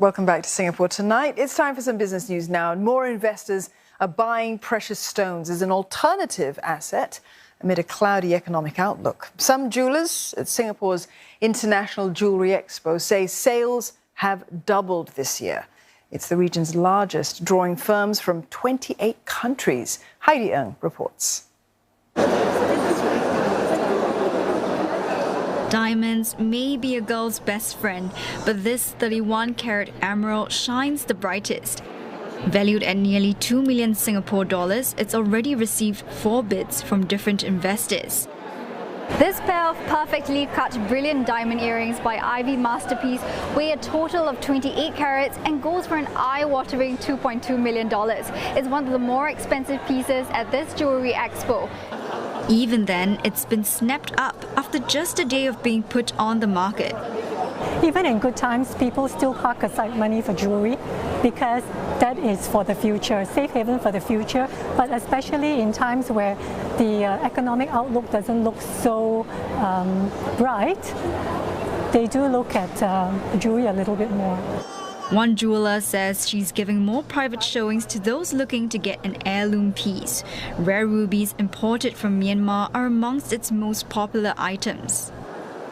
Welcome back to Singapore Tonight. It's time for some business news now. More investors are buying precious stones as an alternative asset amid a cloudy economic outlook. Some jewellers at Singapore's International Jewelry Expo say sales have doubled this year. It's the region's largest, drawing firms from 28 countries. Heidi Ng reports. Diamonds may be a girl's best friend, but this 31-carat emerald shines the brightest. Valued at nearly 2 million Singapore dollars, it's already received 4 bids from different investors. This pair of perfectly cut brilliant diamond earrings by Ivy Masterpiece weigh a total of 28 carats and goes for an eye-watering $2.2 million. It's one of the more expensive pieces at this jewelry expo. Even then, it's been snapped up after just a day of being put on the market. Even in good times, people still park aside money for jewelry because that is for the future, safe haven for the future, but especially in times where the economic outlook doesn't look so bright, they do look at jewelry a little bit more. One jeweller says she's giving more private showings to those looking to get an heirloom piece. Rare rubies imported from Myanmar are amongst its most popular items.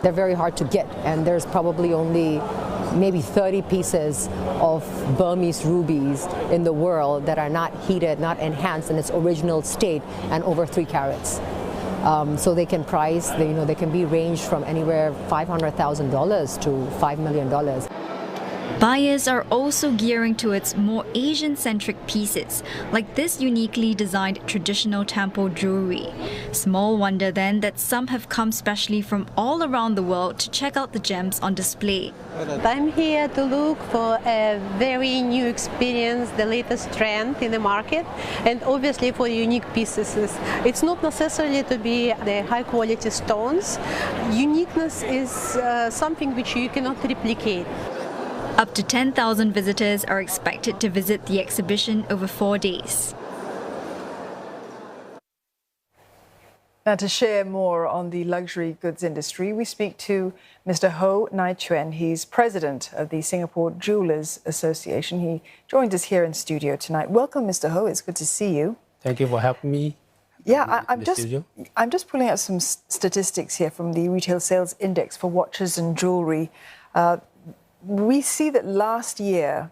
They're very hard to get, and there's probably only maybe 30 pieces of Burmese rubies in the world that are not heated, not enhanced in its original state, and over 3 carats. So they can price, they can be ranged from anywhere $500,000 to $5 million. Buyers are also gearing towards more Asian-centric pieces, like this uniquely designed traditional temple jewelry. Small wonder then that some have come specially from all around the world to check out the gems on display. I'm here to look for a very new experience, the latest trend in the market, and obviously for unique pieces. It's not necessarily to be the high-quality stones. Uniqueness is something which you cannot replicate. Up to 10,000 visitors are expected to visit the exhibition over 4 days. Now, to share more on the luxury goods industry, we speak to Mr. Ho Nai Chuen. He's president of the Singapore Jewellers Association. He joins us here in studio tonight. Welcome, Mr. Ho. It's good to see you. Thank you for helping me. Yeah, I'm just pulling out some statistics here from the retail sales index for watches and jewelry. We see that last year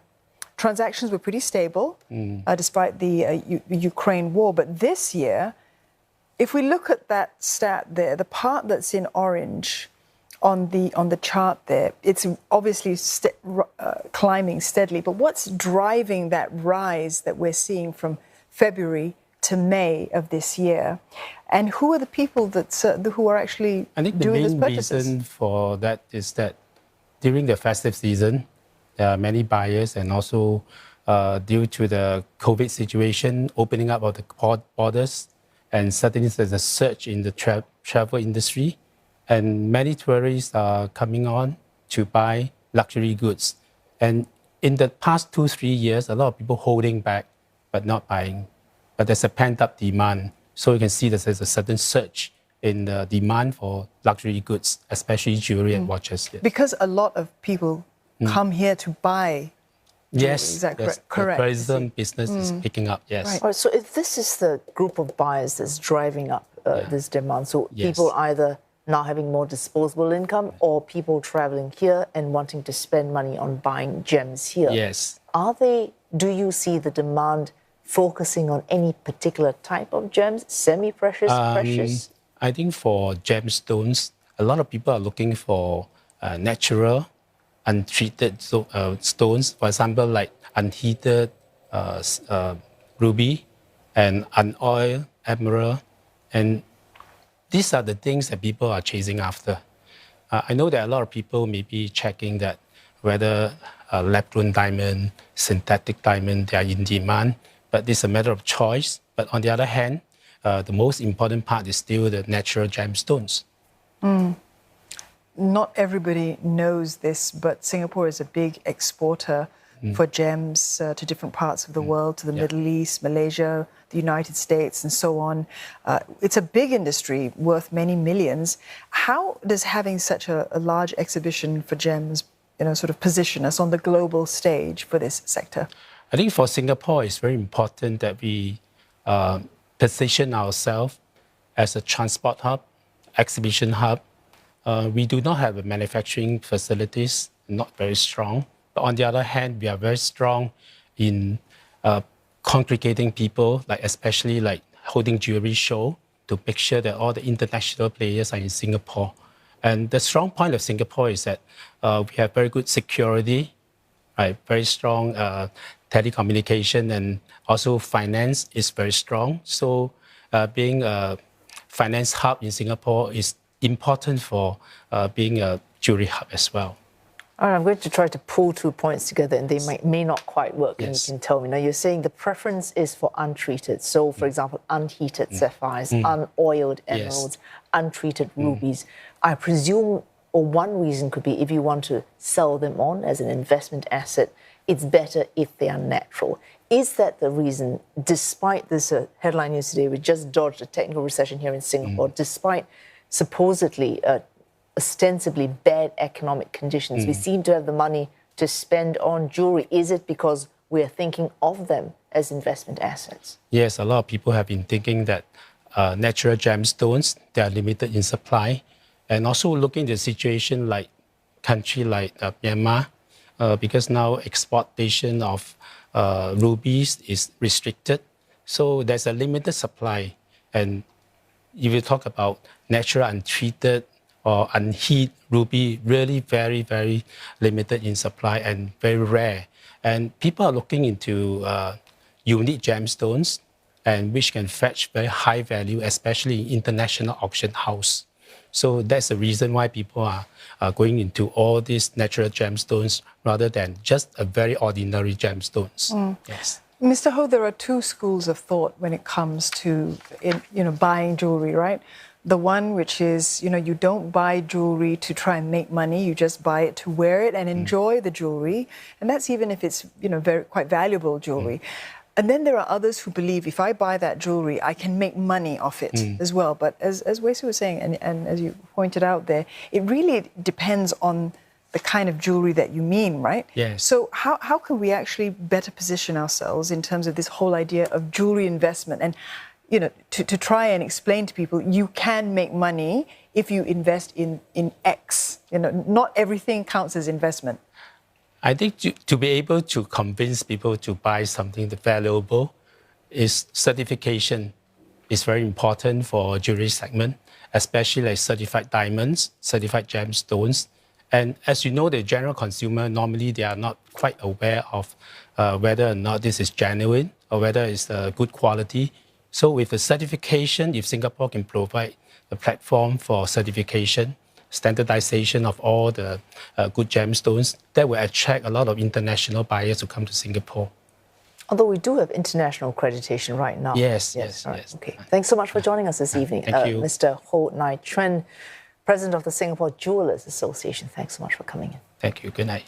transactions were pretty stable despite the Ukraine war. But this year, if we look at that stat there, the part that's in orange on the chart there, it's obviously climbing steadily. But what's driving that rise that we're seeing from February to May of this year? And who are the people who are actually doing these purchases? I think the main reason for that is that during the festive season, there are many buyers, and also due to the COVID situation, opening up of the borders, and suddenly there's a surge in the travel industry, and many tourists are coming on to buy luxury goods. And in the past 2-3 years, a lot of people holding back but not buying. But there's a pent-up demand, so you can see that there's a sudden surge in the demand for luxury goods, especially jewelry and watches. Yes. Because a lot of people come here to buy jewelry. Yes, is that correct? The tourism business is picking up, yes. Right. All right, so if this is the group of buyers that's driving up this demand, so people either now having more disposable income or people traveling here and wanting to spend money on buying gems here. Yes. Do you see the demand focusing on any particular type of gems, semi-precious, precious? I think for gemstones, a lot of people are looking for natural, untreated stones. For example, like unheated ruby and unoiled emerald. And these are the things that people are chasing after. I know that a lot of people may be checking that whether lab-grown diamond, synthetic diamond, they are in demand, but it's a matter of choice. But on the other hand, the most important part is still the natural gemstones. Not everybody knows this, but Singapore is a big exporter for gems to different parts of the world, to the Middle East, Malaysia, the United States, and so on. It's a big industry worth many millions. How does having such a large exhibition for gems sort of position us on the global stage for this sector? I think for Singapore, it's very important that we position ourselves as a transport hub, exhibition hub. We do not have manufacturing facilities, not very strong. But on the other hand, we are very strong in congregating people, especially holding jewelry show to make sure that all the international players are in Singapore. And the strong point of Singapore is that we have very good security, right? Very strong telecommunication, and also finance is very strong. So being a finance hub in Singapore is important for being a jewelry hub as well. All right, I'm going to try to pull 2 points together, and they may not quite work. Yes. And you can tell me. Now, you're saying the preference is for untreated. So, for example, unheated sapphires, unoiled emeralds, untreated rubies. I presume, or one reason could be if you want to sell them on as an investment asset, it's better if they are natural. Is that the reason, despite this headline news today, we just dodged a technical recession here in Singapore, despite supposedly ostensibly bad economic conditions, we seem to have the money to spend on jewelry? Is it because we're thinking of them as investment assets? Yes, a lot of people have been thinking that natural gemstones, they are limited in supply. And also looking at the situation like country like Myanmar, because now exportation of rubies is restricted. So there's a limited supply. And if you talk about natural untreated or unheated ruby, really very, very limited in supply and very rare. And people are looking into unique gemstones, and which can fetch very high value, especially in international auction house. So that's the reason why people are going into all these natural gemstones rather than just a very ordinary gemstones. Yes. Mr. Ho, there are two schools of thought when it comes to buying jewelry, right? The one which is, you don't buy jewelry to try and make money, you just buy it to wear it and enjoy the jewelry. And that's even if it's, quite valuable jewelry. And then there are others who believe if I buy that jewelry, I can make money off it as well. But as Wei Su was saying, and as you pointed out there, it really depends on the kind of jewelry that you mean, right? Yes. So how can we actually better position ourselves in terms of this whole idea of jewelry investment and, to try and explain to people you can make money if you invest in X. Not everything counts as investment. I think to be able to convince people to buy something valuable is certification is very important for jewelry segment, especially like certified diamonds, certified gemstones. And as you know, the general consumer, normally they are not quite aware of whether or not this is genuine or whether it's good quality. So with the certification, if Singapore can provide a platform for certification, standardization of all the good gemstones, that will attract a lot of international buyers to come to Singapore. Although we do have international accreditation right now. Yes. Okay. Thanks so much for joining us this evening. Thank you. Mr. Ho Nai Chuen, President of the Singapore Jewelers Association. Thanks so much for coming in. Thank you. Good night.